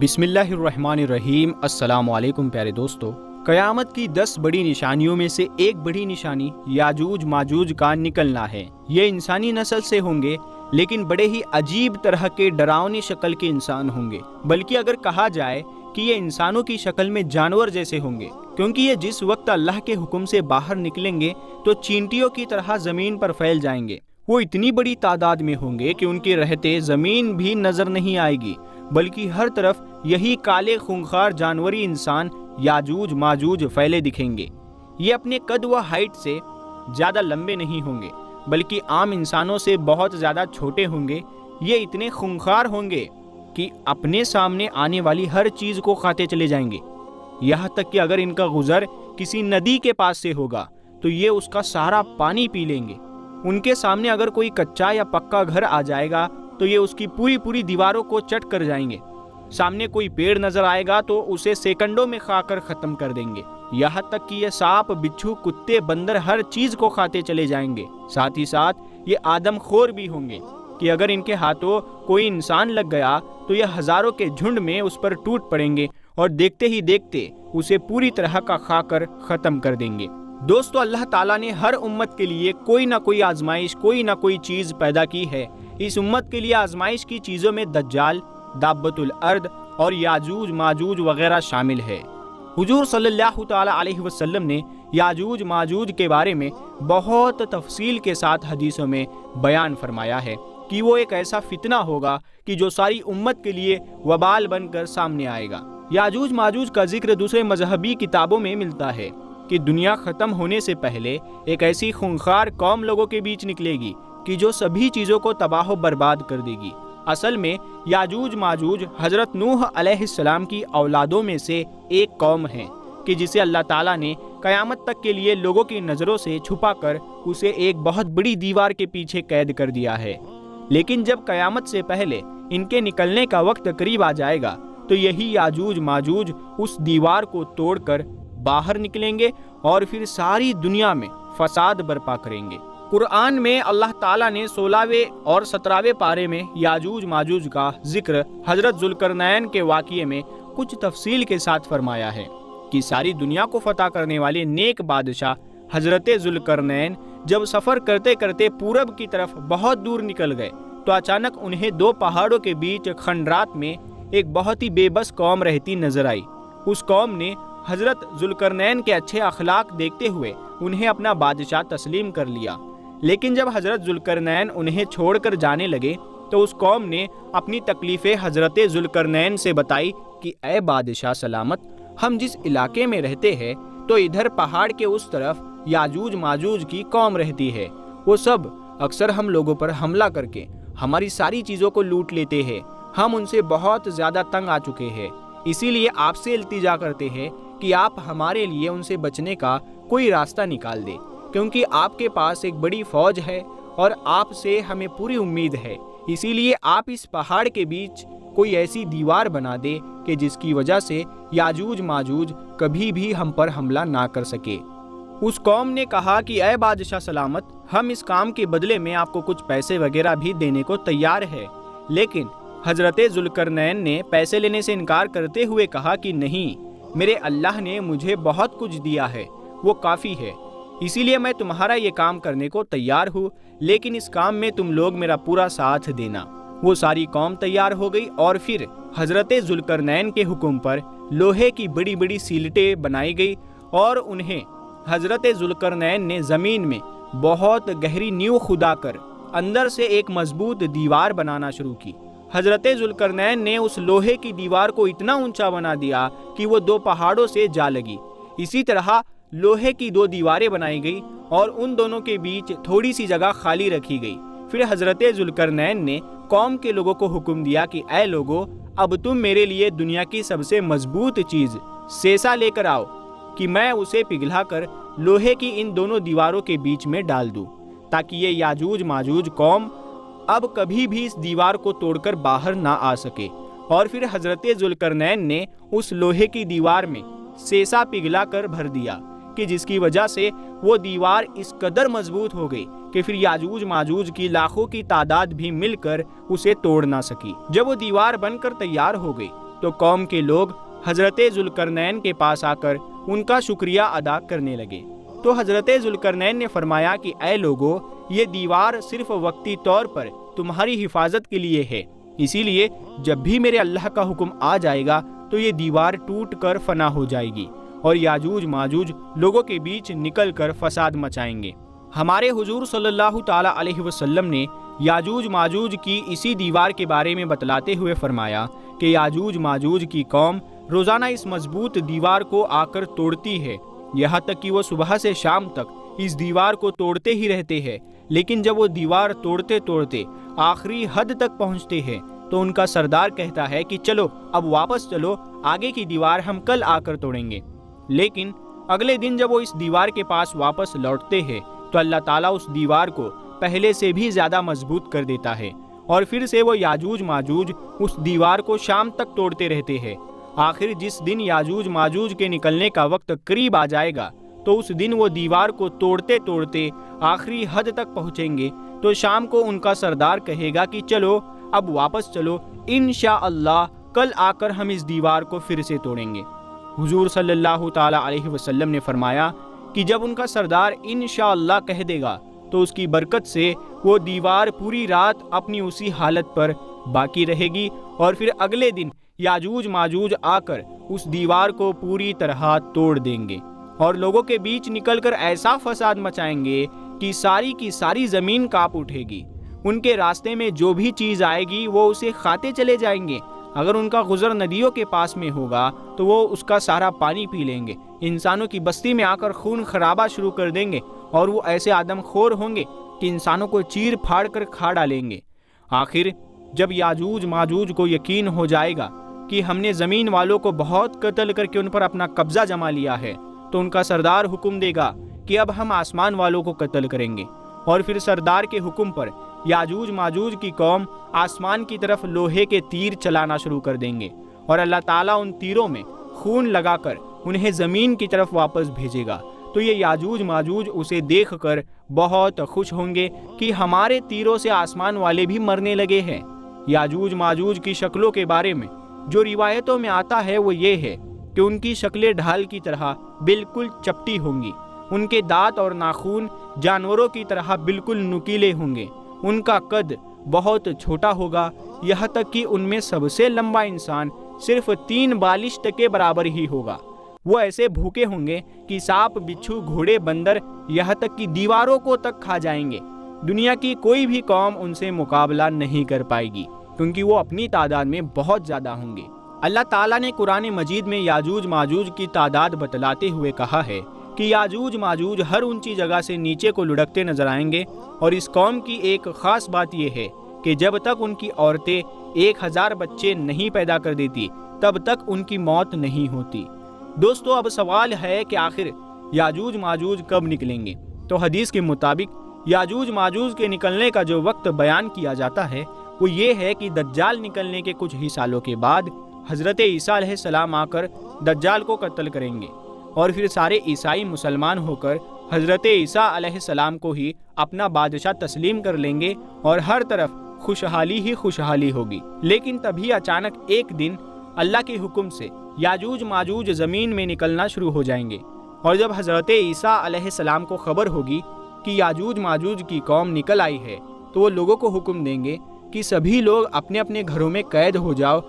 बिस्मिल्लाहिर्रहमानिर्रहीम। अस्सलाम वालेकुम प्यारे दोस्तों। क़यामत की 10 बड़ी निशानियों में से एक बड़ी निशानी याजूज माजूज का निकलना है। ये इंसानी नस्ल से होंगे, लेकिन बड़े ही अजीब तरह के डरावनी शक्ल के इंसान होंगे। बल्कि अगर कहा जाए कि ये इंसानों की शक्ल में जानवर जैसे होंगे, क्योंकि ये जिस वक्त अल्लाह के हुक्म से बाहर निकलेंगे तो चींटियों की तरह ज़मीन पर फैल जाएंगे। वो इतनी बड़ी तादाद में होंगे कि उनके रहते ज़मीन भी नज़र नहीं आएगी, बल्कि हर तरफ यही काले खूंखार जानवरी इंसान याजूज माजूज फैले दिखेंगे। ये अपने कद व हाइट से ज़्यादा लंबे नहीं होंगे, बल्कि आम इंसानों से बहुत ज़्यादा छोटे होंगे। ये इतने खूंखार होंगे कि अपने सामने आने वाली हर चीज़ को खाते चले जाएंगे। यहाँ तक कि अगर इनका गुज़र किसी नदी के पास से होगा तो ये उसका सारा पानी पी लेंगे। उनके सामने अगर कोई कच्चा या पक्का घर आ जाएगा तो ये उसकी पूरी पूरी दीवारों को चट कर जाएंगे। सामने कोई पेड़ नजर आएगा तो उसे सेकंडों में खाकर ख़त्म कर देंगे। यहाँ तक कि ये सांप, बिच्छू, कुत्ते, बंदर हर चीज़ को खाते चले जाएंगे। साथ ही साथ ये आदमखोर भी होंगे कि अगर इनके हाथों कोई इंसान लग गया तो ये हज़ारों के झुंड में उस पर टूट पड़ेंगे और देखते ही देखते उसे पूरी तरह का खाकर ख़त्म कर देंगे। दोस्तों, अल्लाह ताला ने हर उम्मत के लिए कोई ना कोई आजमाइश, कोई ना कोई चीज़ पैदा की है। इस उम्मत के लिए आजमाइश की चीज़ों में दज्जाल, दाब्बतुल अर्द और याजूज माजूज वगैरह शामिल है। हुजूर सल्लल्लाहु ताला अलैहि वसल्लम ने याजूज माजूज के बारे में बहुत तफसील के साथ हदीसों में बयान फरमाया है कि वो एक ऐसा फितना होगा कि जो सारी उम्मत के लिए वबाल बनकर सामने आएगा। याजूज माजूज का जिक्र दूसरे मजहबी किताबों में मिलता है कि दुनिया ख़त्म होने से पहले एक ऐसी खूंखार कौम लोगों के बीच निकलेगी कि जो सभी चीज़ों को तबाह बर्बाद कर देगी। असल में याजूज माजूज हज़रत नूह अलैहिस्सलाम की औलादों में से एक कौम है कि जिसे अल्लाह ताला ने क़यामत तक के लिए लोगों की नज़रों से छुपाकर उसे एक बहुत बड़ी दीवार के पीछे कैद कर दिया है। लेकिन जब क़यामत से पहले इनके निकलने का वक्त करीब आ जाएगा तो यही याजूज माजूज उस दीवार को तोड़कर बाहर निकलेंगे और फिर सारी दुनिया में फसाद बर्पा करेंगे। कुरान में अल्लाह ताला ने 16वें और 17वें पारे में याजूज माजूज का जिक्र हजरत जुल्करनैन के वाक़ये में कुछ तफसील के साथ फरमाया है कि सारी दुनिया को फतह करने वाले नेक बादशाह हजरत जुल्करनैन जब सफ़र करते करते पूरब की तरफ बहुत दूर निकल गए तो अचानक उन्हें 2 पहाड़ों के बीच खंडरात में एक बहुत ही बेबस कौम रहती नजर आई। उस कौम ने हजरत जुल्करनैन के अच्छे अखलाक देखते हुए उन्हें अपना बादशाह तस्लीम कर लिया। लेकिन जब हजरत जुल्करनैन उन्हें छोड़कर जाने लगे तो उस कौम ने अपनी तकलीफ़ें हजरत जुल्करनैन से बताई कि ऐ बादशाह सलामत, हम जिस इलाके में रहते हैं तो इधर पहाड़ के उस तरफ याजूज माजूज की कौम रहती है। वो सब अक्सर हम लोगों पर हमला करके हमारी सारी चीज़ों को लूट लेते हैं। हम उनसे बहुत ज़्यादा तंग आ चुके हैं, इसीलिए आपसे इल्तिजा करते हैं कि आप हमारे लिए उनसे बचने का कोई रास्ता निकाल दें, क्योंकि आपके पास एक बड़ी फ़ौज है और आपसे हमें पूरी उम्मीद है। इसीलिए आप इस पहाड़ के बीच कोई ऐसी दीवार बना दे कि जिसकी वजह से याजूज माजूज कभी भी हम पर हमला ना कर सके। उस कौम ने कहा कि ऐ बादशाह सलामत, हम इस काम के बदले में आपको कुछ पैसे वगैरह भी देने को तैयार है। लेकिन हजरत जुल्करनैन ने पैसे लेने से इनकार करते हुए कहा कि नहीं, मेरे अल्लाह ने मुझे बहुत कुछ दिया है, वो काफ़ी है, इसीलिए मैं तुम्हारा ये काम करने को तैयार हूँ, लेकिन इस काम में तुम लोग मेरा पूरा साथ देना। वो सारी कौम तैयार हो गई और फिर हजरत जुल्करनैन के हुक्म पर लोहे की बड़ी बड़ी सीलटें बनाई गई और उन्हें हजरत जुल्करनैन ने ज़मीन में बहुत गहरी नींव खुदा कर अंदर से एक मजबूत दीवार बनाना शुरू की। हजरत जुल्करनैन ने उस लोहे की दीवार को इतना ऊंचा बना दिया कि वो 2 पहाड़ों से जा लगी। इसी तरह लोहे की 2 दीवारें बनाई गई और उन दोनों के बीच थोड़ी सी जगह खाली रखी गई। फिर हजरत जुल्करनैन ने कौम के लोगों को हुक्म दिया कि ऐ लोगों, अब तुम मेरे लिए दुनिया की सबसे मजबूत चीज़ सेसा लेकर आओ कि मैं उसे पिघलाकर लोहे की इन दोनों दीवारों के बीच में डाल दूं, ताकि ये याजूज माजूज कौम अब कभी भी इस दीवार को तोड़कर बाहर ना आ सके। और फिर हजरत जुल्करनैन ने उस लोहे की दीवार में सेसा पिघला कर भर दिया। کہ جس کی وجہ سے وہ دیوار اس قدر مضبوط ہو گئی کہ پھر یاجوج ماجوج کی لاکھوں کی تعداد بھی مل کر اسے توڑ نہ سکی۔ جب وہ دیوار بن کر تیار ہو گئی تو قوم کے لوگ حضرت ذوالقرنین کے پاس آ کر ان کا شکریہ ادا کرنے لگے۔ تو حضرت ذوالقرنین نے فرمایا کہ اے لوگو، یہ دیوار صرف وقتی طور پر تمہاری حفاظت کے لیے ہے، اسی لیے جب بھی میرے اللہ کا حکم آ جائے گا تو یہ دیوار ٹوٹ کر فنا ہو جائے گی اور یاجوج ماجوج لوگوں کے بیچ نکل کر فساد مچائیں گے۔ ہمارے حضور صلی اللہ تعالی علیہ وسلم نے یاجوج ماجوج کی اسی دیوار کے بارے میں بتلاتے ہوئے فرمایا کہ یاجوج ماجوج کی قوم روزانہ اس مضبوط دیوار کو آ کر توڑتی ہے، یہاں تک کہ وہ صبح سے شام تک اس دیوار کو توڑتے ہی رہتے ہیں، لیکن جب وہ دیوار توڑتے توڑتے آخری حد تک پہنچتے ہیں تو ان کا سردار کہتا ہے کہ چلو اب واپس چلو، آگے کی دیوار ہم کل آ کر توڑیں گے۔ لیکن اگلے دن جب وہ اس دیوار کے پاس واپس لوٹتے ہیں تو اللہ تعالیٰ اس دیوار کو پہلے سے بھی زیادہ مضبوط کر دیتا ہے اور پھر سے وہ یاجوج ماجوج اس دیوار کو شام تک توڑتے رہتے ہیں۔ آخر جس دن یاجوج ماجوج کے نکلنے کا وقت قریب آ جائے گا تو اس دن وہ دیوار کو توڑتے توڑتے آخری حد تک پہنچیں گے تو شام کو ان کا سردار کہے گا کہ چلو اب واپس چلو، انشاءاللہ کل آ کر ہم اس دیوار کو پھر سے توڑیں گے۔ حضور صلی اللہ تعالی علیہ وسلم نے فرمایا کہ جب ان کا سردار انشاءاللہ کہہ دے گا تو اس کی برکت سے وہ دیوار پوری رات اپنی اسی حالت پر باقی رہے گی اور پھر اگلے دن یاجوج ماجوج آ کر اس دیوار کو پوری طرح توڑ دیں گے اور لوگوں کے بیچ نکل کر ایسا فساد مچائیں گے کہ ساری کی ساری زمین کانپ اٹھے گی۔ ان کے راستے میں جو بھی چیز آئے گی وہ اسے کھاتے چلے جائیں گے۔ اگر ان کا گزر ندیوں کے پاس میں ہوگا تو وہ اس کا سارا پانی پی لیں گے۔ انسانوں کی بستی میں آ کر خون خرابہ شروع کر دیں گے اور وہ ایسے آدم خور ہوں گے کہ انسانوں کو چیر پھاڑ کر کھا ڈالیں گے۔ آخر جب یاجوج ماجوج کو یقین ہو جائے گا کہ ہم نے زمین والوں کو بہت قتل کر کے ان پر اپنا قبضہ جما لیا ہے تو ان کا سردار حکم دے گا کہ اب ہم آسمان والوں کو قتل کریں گے، اور پھر سردار کے حکم پر یاجوج ماجوج کی قوم آسمان کی طرف لوہے کے تیر چلانا شروع کر دیں گے اور اللہ تعالیٰ ان تیروں میں خون لگا کر انہیں زمین کی طرف واپس بھیجے گا۔ تو یہ یاجوج ماجوج اسے دیکھ کر بہت خوش ہوں گے کہ ہمارے تیروں سے آسمان والے بھی مرنے لگے ہیں۔ یاجوج ماجوج کی شکلوں کے بارے میں جو روایتوں میں آتا ہے وہ یہ ہے کہ ان کی شکلیں ڈھال کی طرح بالکل چپٹی ہوں گی، ان کے دانت اور ناخن جانوروں کی طرح بالکل نکیلے ہوں گے، ان کا قد بہت چھوٹا ہوگا، یہاں تک کہ ان میں سب سے لمبا انسان صرف 3 بالشت کے برابر ہی ہوگا۔ وہ ایسے بھوکے ہوں گے کہ سانپ، بچھو، گھوڑے، بندر، یہاں تک کہ دیواروں کو تک کھا جائیں گے۔ دنیا کی کوئی بھی قوم ان سے مقابلہ نہیں کر پائے گی کیونکہ وہ اپنی تعداد میں بہت زیادہ ہوں گے۔ اللہ تعالیٰ نے قرآن مجید میں یاجوج ماجوج کی تعداد بتلاتے ہوئے کہا ہے کہ یاجوج ماجوج ہر اونچی جگہ سے نیچے کو لڑکتے نظر آئیں گے، اور اس قوم کی ایک خاص بات یہ ہے کہ جب تک ان کی عورتیں 1000 بچے نہیں پیدا کر دیتی تب تک ان کی موت نہیں ہوتی۔ دوستو، اب سوال ہے کہ آخر یاجوج ماجوج کب نکلیں گے؟ تو حدیث کے مطابق یاجوج ماجوج کے نکلنے کا جو وقت بیان کیا جاتا ہے وہ یہ ہے کہ دجال نکلنے کے کچھ ہی سالوں کے بعد حضرت عیسیٰ علیہ السلام آ کر دجال کو قتل کریں گے، اور پھر سارے عیسائی مسلمان ہو کر حضرت عیسیٰ علیہ السلام کو ہی اپنا بادشاہ تسلیم کر لیں گے اور ہر طرف خوشحالی ہی خوشحالی ہوگی۔ لیکن تبھی اچانک ایک دن اللہ کے حکم سے یاجوج ماجوج زمین میں نکلنا شروع ہو جائیں گے، اور جب حضرت عیسیٰ علیہ السلام کو خبر ہوگی کہ یاجوج ماجوج کی قوم نکل آئی ہے تو وہ لوگوں کو حکم دیں گے کہ سبھی لوگ اپنے اپنے گھروں میں قید ہو جاؤ